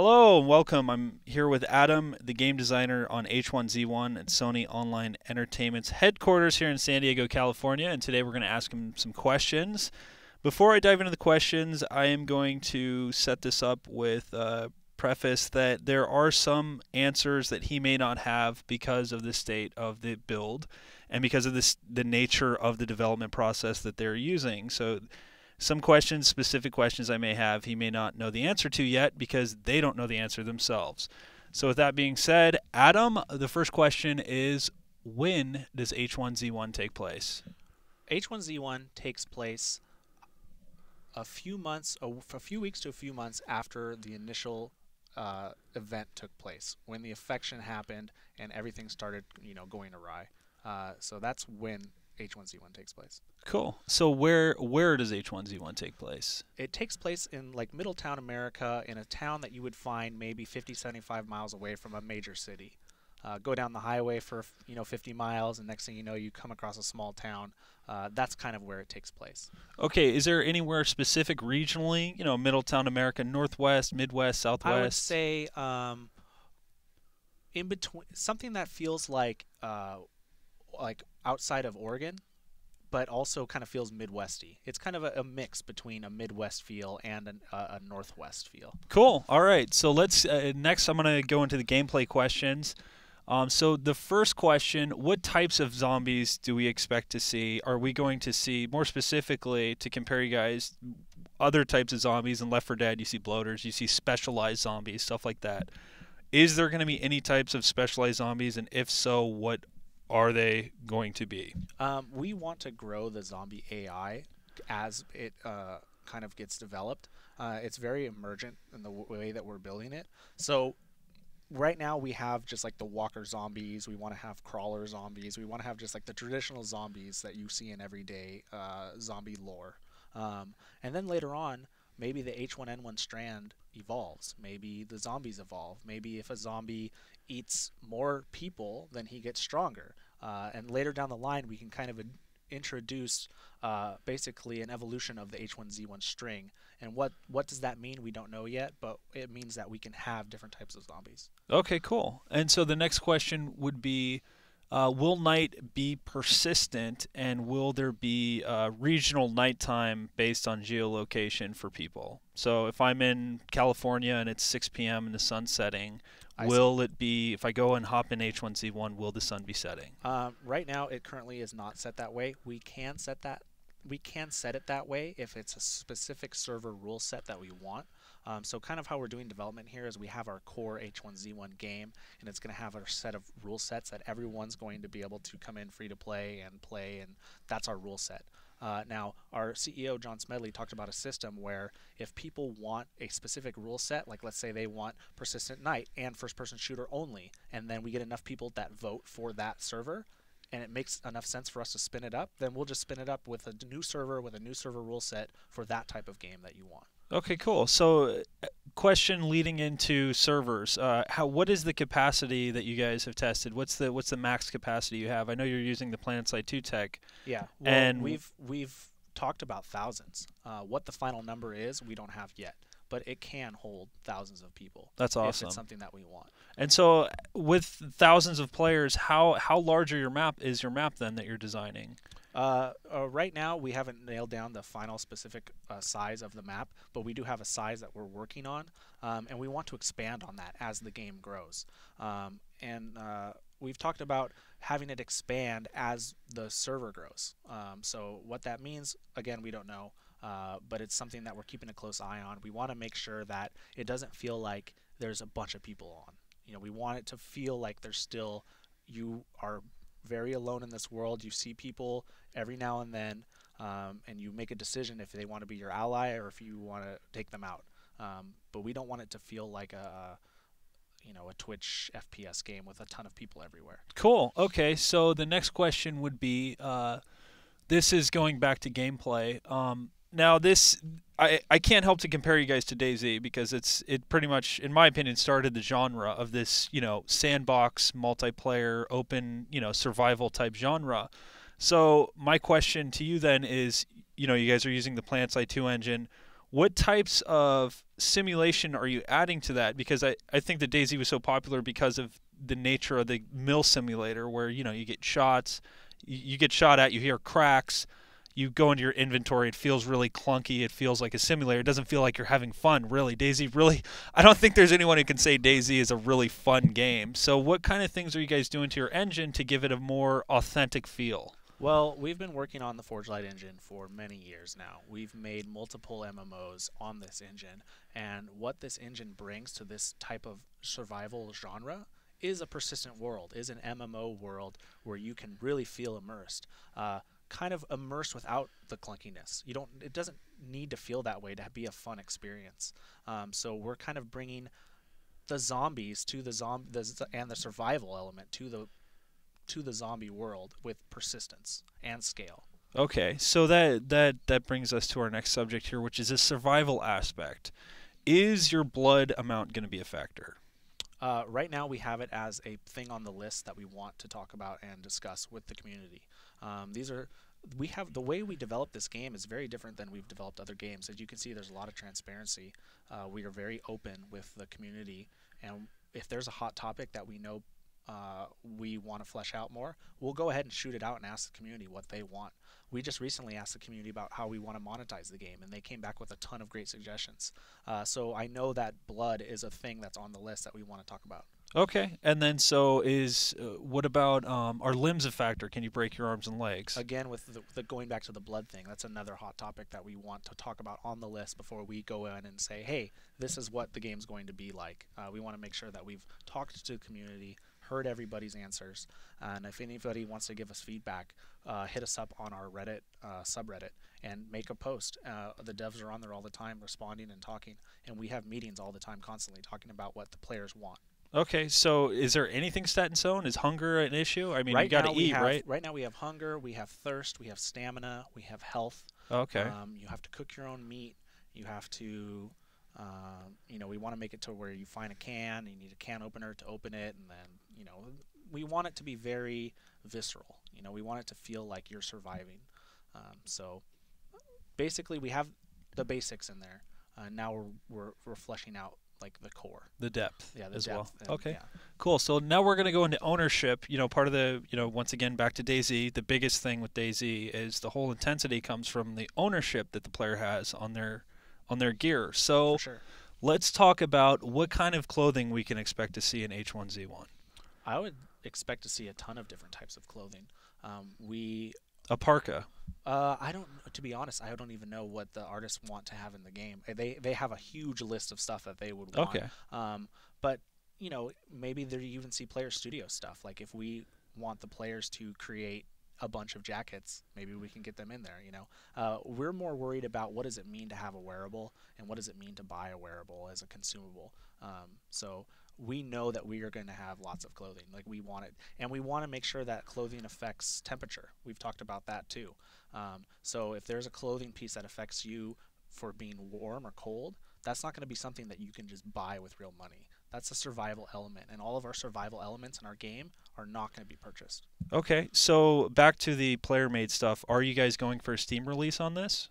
Hello and welcome. I'm here with Adam, the game designer on H1Z1 at Sony Online Entertainment's headquarters here in San Diego, California, and today we're going to ask him some questions. Before I dive into the questions, I am going to set this up with a preface that there are some answers that he may not have because of the state of the build and because of the nature of the development process that they're using. So some questions, specific questions I may have, he may not know the answer to yet because they don't know the answer themselves. So with that being said, Adam, the first question is, when does H1Z1 take place? H1Z1 takes place a few weeks to a few months after the initial event took place, when the affection happened and everything started, going awry. So that's when H1Z1 takes place. Cool. So where does H1Z1 take place? It takes place in like Middletown, America, in a town that you would find maybe 50, 75 miles away from a major city. Go down the highway for 50 miles, and next thing you know, you come across a small town. That's kind of where it takes place. Okay. Is there anywhere specific regionally? Middletown, America, Northwest, Midwest, Southwest. I would say in between, something that feels like outside of Oregon, but also kind of feels Midwesty. It's kind of a mix between a Midwest feel and a Northwest feel. Cool. All right. So let's next I'm going to go into the gameplay questions. So the first question, what types of zombies do we expect to see? Are we going to see, more specifically, to compare you guys, other types of zombies? In Left 4 Dead, you see bloaters, you see specialized zombies, stuff like that. Is there going to be any types of specialized zombies, and if so, what are they going to be? We want to grow the zombie AI as it kind of gets developed. It's very emergent in the way that we're building it. So right now we have just like the walker zombies. We want to have crawler zombies. We want to have just like the traditional zombies that you see in everyday zombie lore. And then later on, maybe the H1N1 strand evolves. Maybe the zombies evolve. Maybe if a zombie eats more people, then he gets stronger. And later down the line, we can kind of introduce basically an evolution of the H1Z1 string. And what does that mean? We don't know yet, but it means that we can have different types of zombies. Okay, cool. And so the next question would be, will night be persistent, and will there be regional nighttime based on geolocation for people? So if I'm in California and it's 6 p.m. and the sun's setting, will it be, if I go and hop in H1Z1, will the sun be setting? Right now, it currently is not set that way. We can set it that way if it's a specific server rule set that we want. So kind of how we're doing development here is we have our core H1Z1 game, and it's going to have our set of rule sets that everyone's going to be able to come in free to play, and that's our rule set. Now, our CEO, John Smedley, talked about a system where if people want a specific rule set, like let's say they want persistent night and first-person shooter only, and then we get enough people that vote for that server, and it makes enough sense for us to spin it up, then we'll just spin it up with a new server rule set for that type of game that you want. Okay, cool. So, question leading into servers. What is the capacity that you guys have tested? What's the max capacity you have? I know you're using the PlanetSide 2 tech. Yeah, well, and we've talked about thousands. What the final number is, we don't have yet, but it can hold thousands of people. That's awesome. If it's something that we want. And so, with thousands of players, how large is your map then that you're designing? Right now, we haven't nailed down the final specific size of the map, but we do have a size that we're working on, and we want to expand on that as the game grows. We've talked about having it expand as the server grows. So what that means, again, we don't know, but it's something that we're keeping a close eye on. We want to make sure that it doesn't feel like there's a bunch of people on. We want it to feel like you are very alone in this world. You see people every now and then, and you make a decision if they want to be your ally or if you want to take them out. But we don't want it to feel like a Twitch FPS game with a ton of people everywhere. Cool. Okay, so the next question would be, this is going back to gameplay. Now I can't help to compare you guys to DayZ because it pretty much, in my opinion, started the genre of this, sandbox, multiplayer, open, survival type genre. So my question to you then is, you guys are using the PlanetSide 2 engine. What types of simulation are you adding to that? Because I think that DayZ was so popular because of the nature of the mill simulator, where you get shots, you get shot at, you hear cracks, you go into your inventory, it feels really clunky, it feels like a simulator, it doesn't feel like you're having fun. Really, DayZ really, I don't think there's anyone who can say DayZ is a really fun game. So what kind of things are you guys doing to your engine to give it a more authentic feel? Well, we've been working on the Forge-Lite engine for many years now. We've made multiple MMOs on this engine, and what this engine brings to this type of survival genre is a persistent world, is an MMO world where you can really feel immersed. Kind of immersed without the clunkiness. You don't. It doesn't need to feel that way to be a fun experience. So we're kind of bringing the zombies to and the survival element to the zombie world with persistence and scale. Okay, so that brings us to our next subject here, which is the survival aspect. Is your blood amount going to be a factor? Right now, we have it as a thing on the list that we want to talk about and discuss with the community. We have the way we develop this game is very different than we've developed other games. As you can see, there's a lot of transparency. We are very open with the community, and if there's a hot topic that we know we want to flesh out more, we'll go ahead and shoot it out and ask the community what they want. We just recently asked the community about how we want to monetize the game, and they came back with a ton of great suggestions. So I know that blood is a thing that's on the list that we want to talk about. Okay, and then so is what about are limbs a factor? Can you break your arms and legs? Again, with the going back to the blood thing, that's another hot topic that we want to talk about on the list before we go in and say, hey, this is what the game's going to be like. We want to make sure that we've talked to the community, heard everybody's answers, and if anybody wants to give us feedback, hit us up on our Reddit subreddit and make a post. The devs are on there all the time responding and talking, and we have meetings all the time constantly talking about what the players want. Okay, so is there anything set in stone? Is hunger an issue? I mean, you got to eat, right? Right now we have hunger, we have thirst, we have stamina, we have health. Okay. You have to cook your own meat. You have to, we want to make it to where you find a can, you need a can opener to open it, and then, we want it to be very visceral. We want it to feel like you're surviving. So basically, we have the basics in there. Now we're fleshing out like the core, the depth, yeah, the as depth, well. Okay, yeah. Cool. So now we're going to go into ownership. Part of the, once again back to DayZ. The biggest thing with DayZ is the whole intensity comes from the ownership that the player has on their gear. So For sure. let's talk about what kind of clothing we can expect to see in H1Z1. I would expect to see a ton of different types of clothing. A parka. I don't. To be honest, I don't even know what the artists want to have in the game. They have a huge list of stuff that they would want. Okay. But maybe there you even see player studio stuff. Like if we want the players to create a bunch of jackets, maybe we can get them in there. We're more worried about what does it mean to have a wearable and what does it mean to buy a wearable as a consumable. So we know that we are going to have lots of clothing. Like we want it, and we want to make sure that clothing affects temperature. We've talked about that too. So if there's a clothing piece that affects you for being warm or cold, that's not going to be something that you can just buy with real money. That's a survival element, and all of our survival elements in our game are not going to be purchased. Okay, so back to the player-made stuff. Are you guys going for a Steam release on this?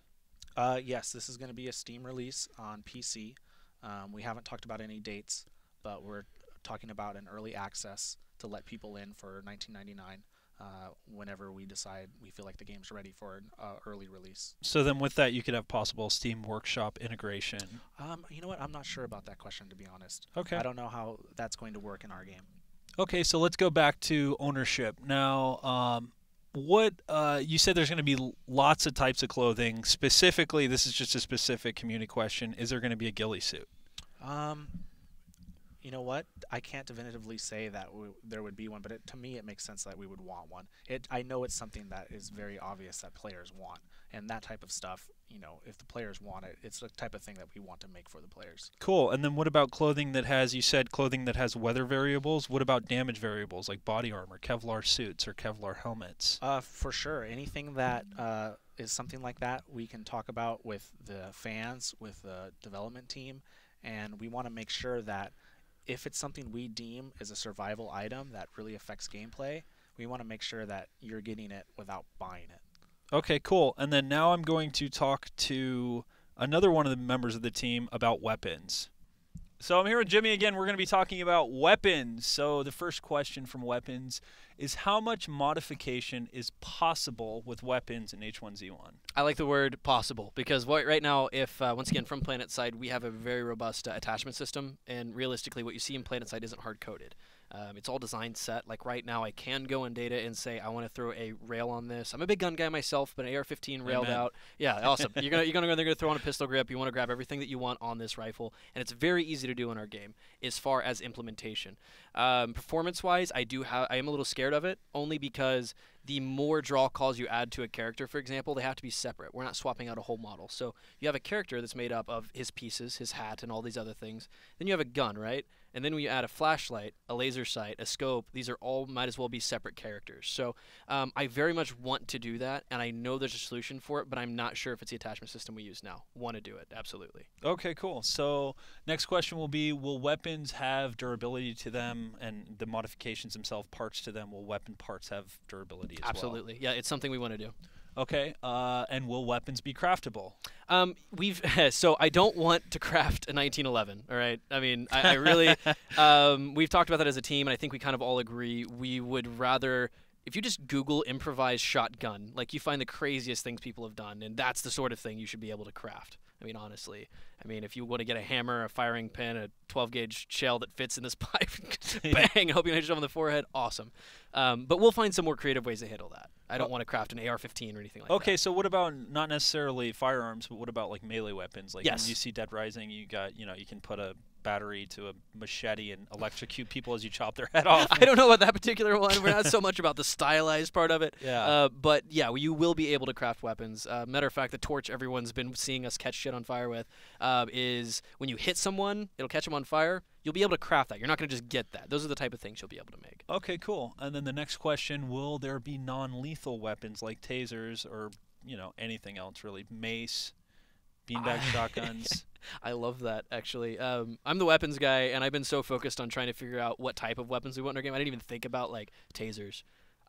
Yes, this is going to be a Steam release on PC. We haven't talked about any dates, but we're talking about an early access to let people in for $19.99 whenever we decide we feel like the game's ready for an early release. So then with that, you could have possible Steam Workshop integration. You know what? I'm not sure about that question, to be honest. Okay. I don't know how that's going to work in our game. Okay, so let's go back to ownership. Now, what you said there's going to be lots of types of clothing. Specifically, this is just a specific community question. Is there going to be a ghillie suit? You know what? I can't definitively say that there would be one, but to me it makes sense that we would want one. I know it's something that is very obvious that players want, and that type of stuff, if the players want it, it's the type of thing that we want to make for the players. Cool. And then what about clothing that has, you said clothing that has weather variables? What about damage variables like body armor, Kevlar suits, or Kevlar helmets? For sure. Anything that is something like that, we can talk about with the fans, with the development team, and we want to make sure that if it's something we deem as a survival item that really affects gameplay, we want to make sure that you're getting it without buying it. Okay, cool. And then now I'm going to talk to another one of the members of the team, about weapons. So I'm here with Jimmy again. We're going to be talking about weapons. So the first question from weapons is, how much modification is possible with weapons in H1Z1? I like the word possible because right now, if once again from PlanetSide, we have a very robust attachment system, and realistically, what you see in PlanetSide isn't hard coded. It's all designed set. Like right now, I can go in data and say I want to throw a rail on this. I'm a big gun guy myself, but an AR-15 railed out. Yeah, awesome. You're gonna throw on a pistol grip. You want to grab everything that you want on this rifle, and it's very easy to do in our game as far as implementation. Performance-wise, I am a little scared of it, only because the more draw calls you add to a character, for example, they have to be separate. We're not swapping out a whole model. So you have a character that's made up of his pieces, his hat, and all these other things. Then you have a gun, right? And then when you add a flashlight, a laser sight, a scope, these are all might as well be separate characters. So I very much want to do that, and I know there's a solution for it, but I'm not sure if it's the attachment system we use now. Want to do it, absolutely. Okay, cool. So next question will be, will weapons have durability to them, and the modifications themselves, parts to them, will weapon parts have durability as well? Absolutely. Yeah, it's something we want to do. Okay, and will weapons be craftable? So I don't want to craft a 1911. All right. I mean, I really. We've talked about that as a team, and I think we kind of all agree we would rather. If you just Google improvised shotgun, like you find the craziest things people have done, and that's the sort of thing you should be able to craft. I mean, honestly. I mean, if you want to get a hammer, a firing pin, a 12-gauge shell that fits in this pipe, bang, hope you hit yourself on the forehead, awesome. But we'll find some more creative ways to handle that. I don't want to craft an AR-15 or anything like that. Okay, so what about not necessarily firearms, but what about like melee weapons? Like yes. When you see Dead Rising, you can put a battery to a machete and electrocute people as you chop their head off. I don't know about that particular one. We're not so much about the stylized part of it. Yeah. But yeah, you will be able to craft weapons. Matter of fact, the torch everyone's been seeing us catch shit on fire with is when you hit someone, it'll catch them on fire. You'll be able to craft that. You're not going to just get that. Those are the type of things you'll be able to make. Okay, cool. And then the next question, will there be non-lethal weapons like tasers or, anything else really? Mace, beanbag shotguns? I love that, actually. I'm the weapons guy, and I've been so focused on trying to figure out what type of weapons we want in our game. I didn't even think about, like, tasers.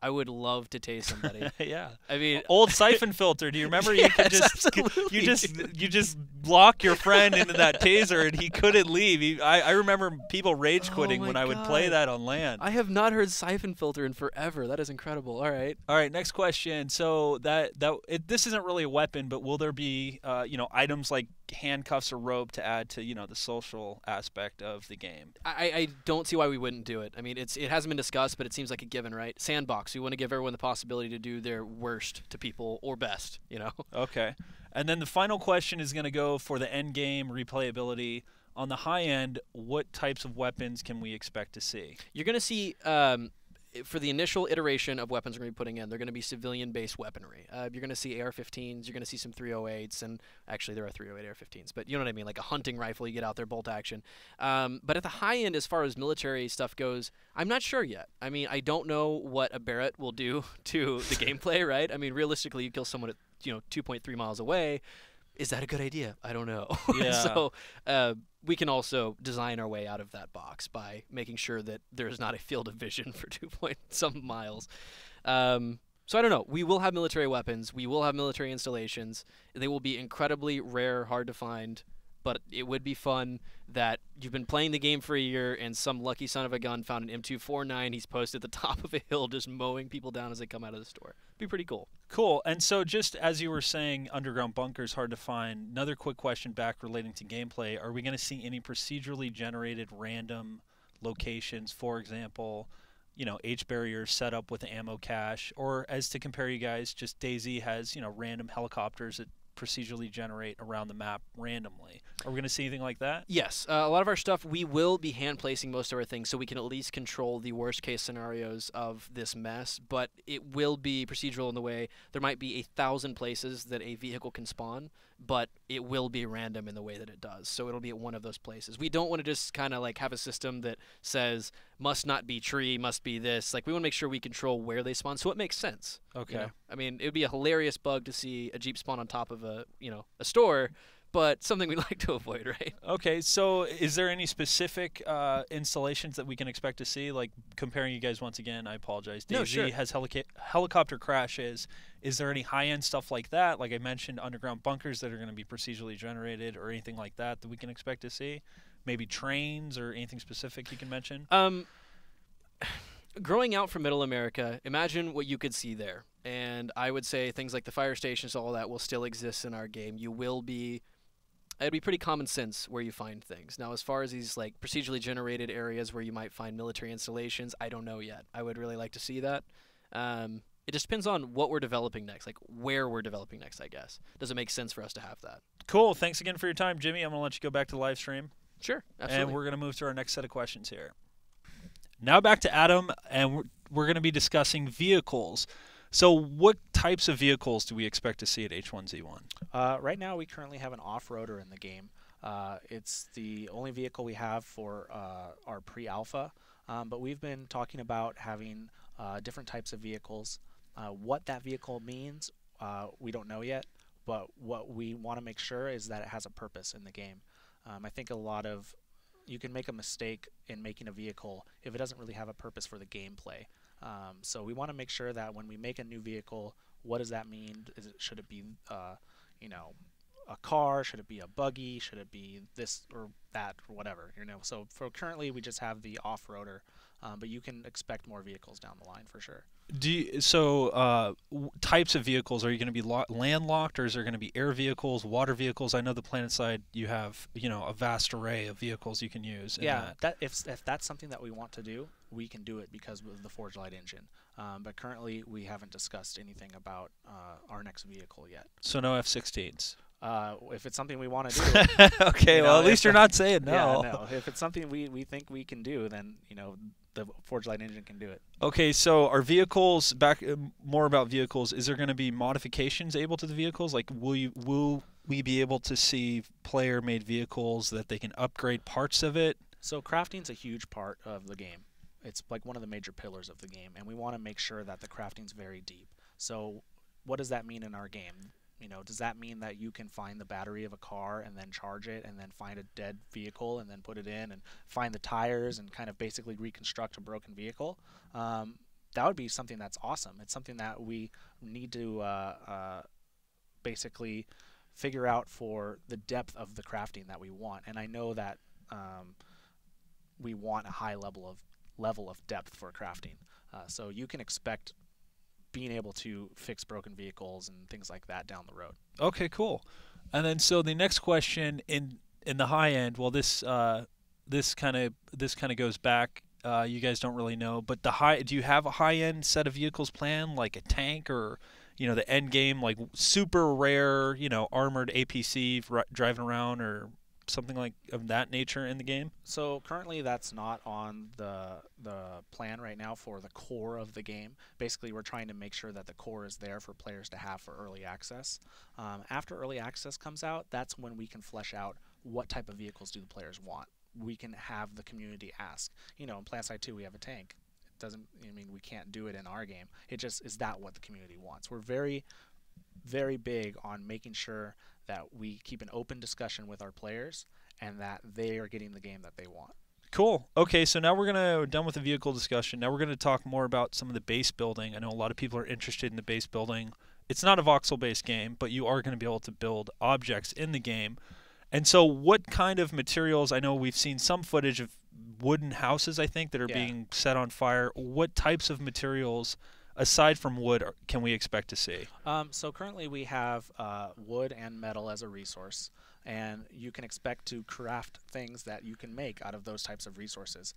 I would love to tase somebody. Yeah. I mean, old siphon filter. Do you remember? Yes, You could you just lock your friend into that taser and he couldn't leave. I remember people rage quitting when I would play that on LAN. I have not heard siphon filter in forever. That is incredible. All right. All right. Next question. So this isn't really a weapon, but will there be items like handcuffs or rope to add to the social aspect of the game? I don't see why we wouldn't do it. I mean, it hasn't been discussed, but it seems like a given, right? Sandbox. We want to give everyone the possibility to do their worst to people or best, Okay. And then the final question is going to go for the end game replayability. On the high end, what types of weapons can we expect to see? You're going to see, for the initial iteration of weapons we're going to be putting in, they're going to be civilian-based weaponry. You're going to see AR-15s, you're going to see some 308s, and actually there are 308 AR-15s, but you know what I mean, like a hunting rifle, you get out there, bolt action. But at the high end, as far as military stuff goes, I'm not sure yet. I mean, I don't know what a Barrett will do to the gameplay, right? I mean, realistically, you kill someone at 2.3 miles away. Is that a good idea? I don't know. Yeah. So we can also design our way out of that box by making sure that there's not a field of vision for 2-point-some miles. So I don't know. We will have military weapons. We will have military installations. They will be incredibly rare, hard to find. But it would be fun that you've been playing the game for a year and some lucky son of a gun found an M249. He's posted at the top of a hill just mowing people down as they come out of the store. Be pretty cool. Cool. And so just as you were saying, underground bunkers hard to find. Another quick question back relating to gameplay. Are we going to see any procedurally generated random locations? For example, H barriers set up with ammo cache, or as to compare you guys, just DayZ has, random helicopters that procedurally generate around the map randomly. Are we going to see anything like that? Yes. A lot of our stuff, we will be hand placing most of our things so we can at least control the worst case scenarios of this mess, but it will be procedural in the way there might be 1,000 places that a vehicle can spawn, but it will be random in the way that it does. So it'll be at one of those places. We don't want to just kind of like have a system that says must not be tree, must be this. Like we want to make sure we control where they spawn so it makes sense. Okay. I mean, it would be a hilarious bug to see a Jeep spawn on top of a store, but something we like to avoid, right? Okay, so is there any specific installations that we can expect to see? Like comparing you guys once again, I apologize. No, DayZ sure. has helicopter crashes. Is there any high-end stuff like that? Like I mentioned, underground bunkers that are going to be procedurally generated, or anything like that that we can expect to see? Maybe trains or anything specific you can mention? Growing out from Middle America, imagine what you could see there. And I would say things like the fire stations, all that will still exist in our game. It'd be pretty common sense where you find things. Now, as far as these like procedurally generated areas where you might find military installations, I don't know yet. I would really like to see that. It just depends on what we're developing next, like where we're developing next, I guess. Does it make sense for us to have that? Cool. Thanks again for your time, Jimmy. I'm going to let you go back to the live stream. Sure, absolutely. And we're going to move to our next set of questions here. Now back to Adam, and we're going to be discussing vehicles. So what types of vehicles do we expect to see at H1Z1? Right now, we currently have an off-roader in the game. It's the only vehicle we have for our pre-alpha, but we've been talking about having different types of vehicles. What that vehicle means, we don't know yet, but what we want to make sure is that it has a purpose in the game. I think you can make a mistake in making a vehicle if it doesn't really have a purpose for the gameplay. So we want to make sure that when we make a new vehicle, what does that mean? Should it be, a car? Should it be a buggy? Should it be this or that or whatever? So for currently we just have the off-roader, but you can expect more vehicles down the line for sure. Types of vehicles, are you going to be landlocked, or is there going to be air vehicles, water vehicles? I know the planet side you have a vast array of vehicles you can use. Yeah, if that's something that we want to do, we can do it because of the Forge Light engine. But currently we haven't discussed anything about our next vehicle yet. So no F-16s. If it's something we want to do. Okay, well at least you're not saying no. Yeah, no. If it's something we think we can do, then the Forge Light engine can do it. Okay, so are vehicles more about vehicles? Is there going to be modifications able to the vehicles? Like, will we be able to see player-made vehicles that they can upgrade parts of it? So crafting's a huge part of the game. It's like one of the major pillars of the game, and we want to make sure that the crafting's very deep. So what does that mean in our game? Does that mean that you can find the battery of a car and then charge it, and then find a dead vehicle and then put it in, and find the tires and kind of basically reconstruct a broken vehicle? That would be something that's awesome. It's something that we need to basically figure out for the depth of the crafting that we want. And I know that we want a high level of depth for crafting. So you can expect being able to fix broken vehicles and things like that down the road. Okay, cool. And then so the next question in the high end, well this kind of goes back. You guys don't really know, but do you have a high end set of vehicles planned, like a tank, or the end game, like super rare armored APC driving around, or something like of that nature in the game? So currently that's not on the plan right now for the core of the game. Basically, we're trying to make sure that the core is there for players to have for early access. After early access comes out, that's when we can flesh out what type of vehicles do the players want. We can have the community ask. In PlanetSide 2 we have a tank. It doesn't we can't do it in our game. It just is that what the community wants. We're very, very big on making sure that we keep an open discussion with our players and that they are getting the game that they want. Cool. Okay, so now we're done with the vehicle discussion. Now we're going to talk more about some of the base building. I know a lot of people are interested in the base building. It's not a voxel-based game, but you are going to be able to build objects in the game. And so what kind of materials, I know we've seen some footage of wooden houses, I think, that are being set on fire. What types of materials, aside from wood, can we expect to see? So currently we have wood and metal as a resource, and you can expect to craft things that you can make out of those types of resources.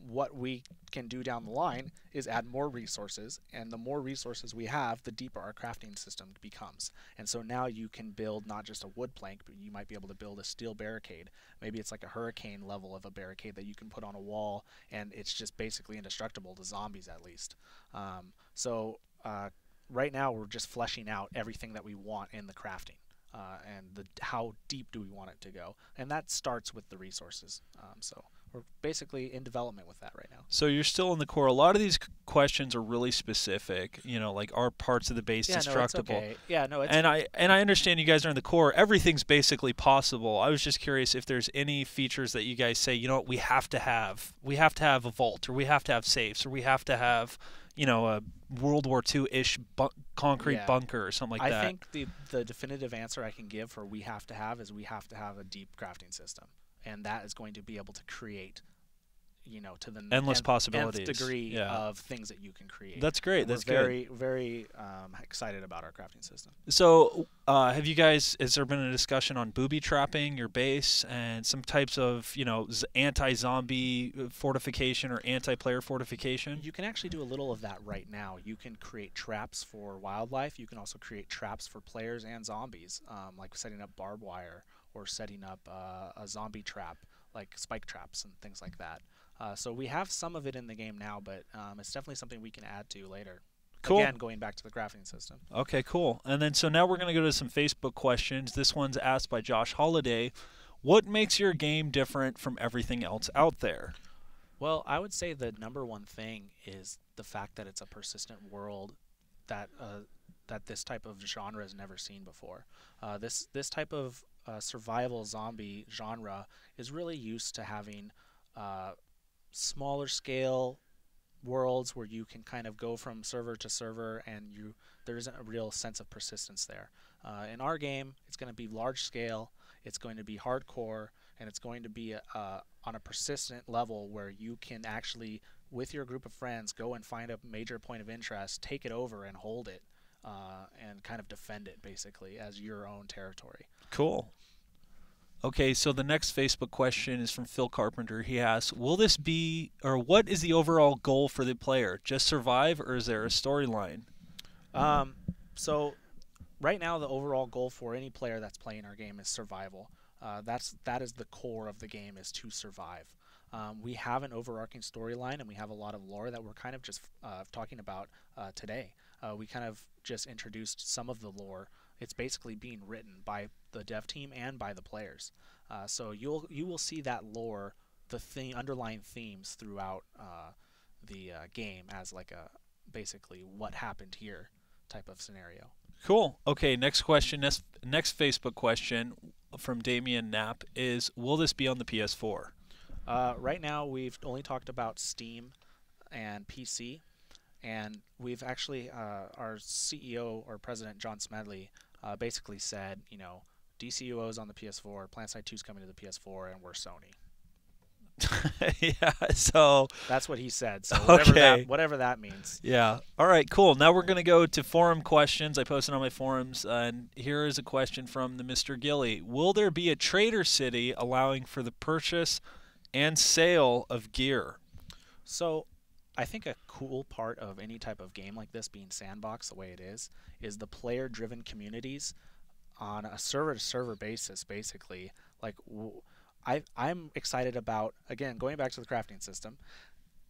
What we can do down the line is add more resources, and the more resources we have, the deeper our crafting system becomes. And so now you can build not just a wood plank, but you might be able to build a steel barricade. Maybe it's like a hurricane level of a barricade that you can put on a wall, and it's just basically indestructible to zombies at least. Right now we're just fleshing out everything that we want in the crafting. And how deep do we want it to go, and that starts with the resources. So we're basically in development with that right now. So you're still in the core. A lot of these questions are really specific. Like are parts of the base Yeah, no, it's destructible? okay. Yeah, no, it's And I understand you guys are in the core. Everything's basically possible. I was just curious if there's any features that you guys say, what we have to have. We have to have a vault, or we have to have safes, or we have to have, a World War II-ish concrete bunker or something like that. I think the definitive answer I can give for we have to have is we have to have a deep crafting system, and that is going to be able to create, to the endless possibilities, nth degree of things that you can create. That's great. That's good. Very excited about our crafting system. So, has there been a discussion on booby trapping your base and some types of, anti-zombie fortification or anti-player fortification? You can actually do a little of that right now. You can create traps for wildlife. You can also create traps for players and zombies, like setting up barbed wire or setting up a zombie trap, like spike traps and things like that. So we have some of it in the game now, but it's definitely something we can add to later. Cool. Again, going back to the crafting system. Okay, cool. And then so now we're going to go to some Facebook questions. This one's asked by Josh Holiday. What makes your game different from everything else out there? Well, I would say the number one thing is the fact that it's a persistent world that this type of genre has never seen before. This type of survival zombie genre is really used to having smaller scale worlds where you can kind of go from server to server, and there isn't a real sense of persistence there. In our game, it's going to be large scale, it's going to be hardcore, and it's going to be on a persistent level where you can actually, with your group of friends, go and find a major point of interest, take it over and hold it, and kind of defend it basically as your own territory. Cool. Okay, so the next Facebook question is from Phil Carpenter. He asks, what is the overall goal for the player? Just survive, or is there a storyline? So right now the overall goal for any player that's playing our game is survival. That is the core of the game, is to survive. We have an overarching storyline, and we have a lot of lore that we're kind of just talking about today. We kind of just introduced some of the lore. It's basically being written by the dev team and by the players. So you will see that lore, the underlying themes throughout the game as like a basically what happened here type of scenario. Cool. Okay, next question. Next Facebook question from Damian Knapp is, will this be on the PS4? Right now we've only talked about Steam and PC. And we've actually, our CEO or president, John Smedley, basically said, DCUO is on the PS4, PlanetSide 2 is coming to the PS4, and we're Sony. Yeah, so that's what he said. So whatever that means. Yeah. All right, cool. Now we're going to go to forum questions. I posted on my forums, and here is a question from the Mr. Gilly. Will there be a trader city allowing for the purchase and sale of gear? So I think a cool part of any type of game like this, being sandbox the way it is the player-driven communities on a server-to-server basis, basically. Like, I'm excited about, again, going back to the crafting system,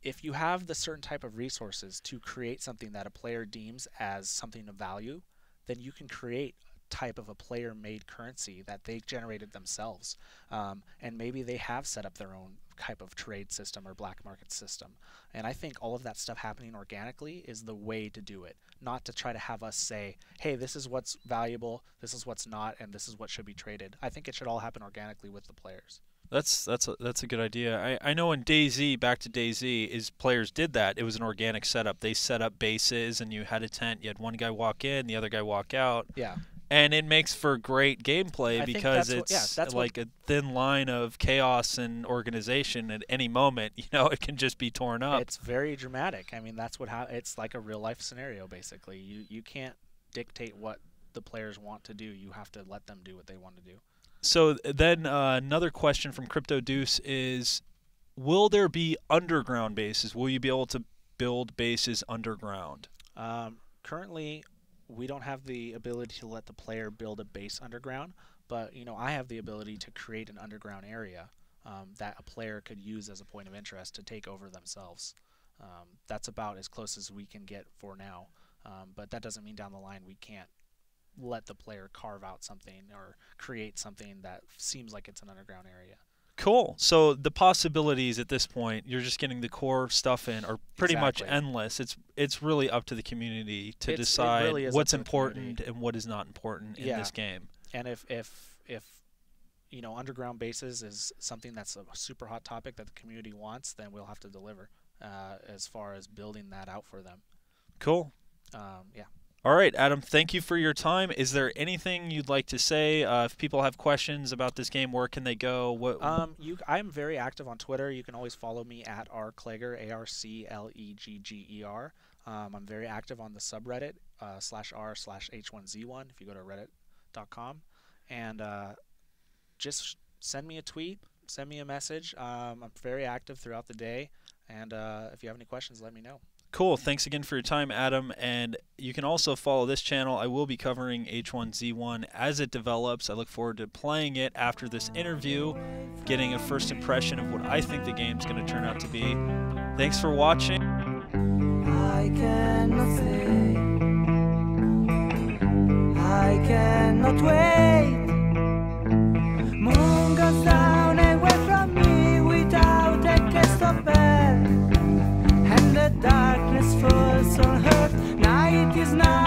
if you have the certain type of resources to create something that a player deems as something of value, then you can create type of a player-made currency that they generated themselves, and maybe they have set up their own type of trade system or black market system. And I think all of that stuff happening organically is the way to do it, not to try to have us say, hey, this is what's valuable, this is what's not, and this is what should be traded. I think it should all happen organically with the players. That's a good idea. I know in DayZ, back to DayZ, players did that. It was an organic setup. They set up bases, and you had a tent. You had one guy walk in, the other guy walk out. Yeah. And it makes for great gameplay because it's like a thin line of chaos and organization. At any moment, it can just be torn up. It's very dramatic. I mean, that's it's like a real life scenario, basically. You can't dictate what the players want to do. You have to let them do what they want to do. So then another question from Crypto Deuce is, will there be underground bases? Will you be able to build bases underground? Currently, we don't have the ability to let the player build a base underground, but I have the ability to create an underground area that a player could use as a point of interest to take over themselves. That's about as close as we can get for now, but that doesn't mean down the line we can't let the player carve out something or create something that seems like it's an underground area. Cool. So the possibilities at this point, you're just getting the core stuff in, are pretty much Exactly. endless. It's really up to the community to It decide really is what's up to the community. important and what is not important in Yeah. this game. And if you know, underground bases is something that's a super hot topic that the community wants, then we'll have to deliver as far as building that out for them. Cool. Yeah. All right, Adam, thank you for your time. Is there anything you'd like to say? If people have questions about this game, where can they go? I'm very active on Twitter. You can always follow me at rclegger, ARCLEGGER. I'm very active on the subreddit /r/H1Z1 if you go to reddit.com. And just send me a tweet, send me a message. I'm very active throughout the day. And if you have any questions, let me know. Cool. Thanks again for your time, Adam. And you can also follow this channel. I will be covering H1Z1 as it develops. I look forward to playing it after this interview, getting a first impression of what I think the game's going to turn out to be. Thanks for watching. I cannot say, I cannot wait. Moon goes down away from me without a cast of bell. The darkness falls on her, night is now.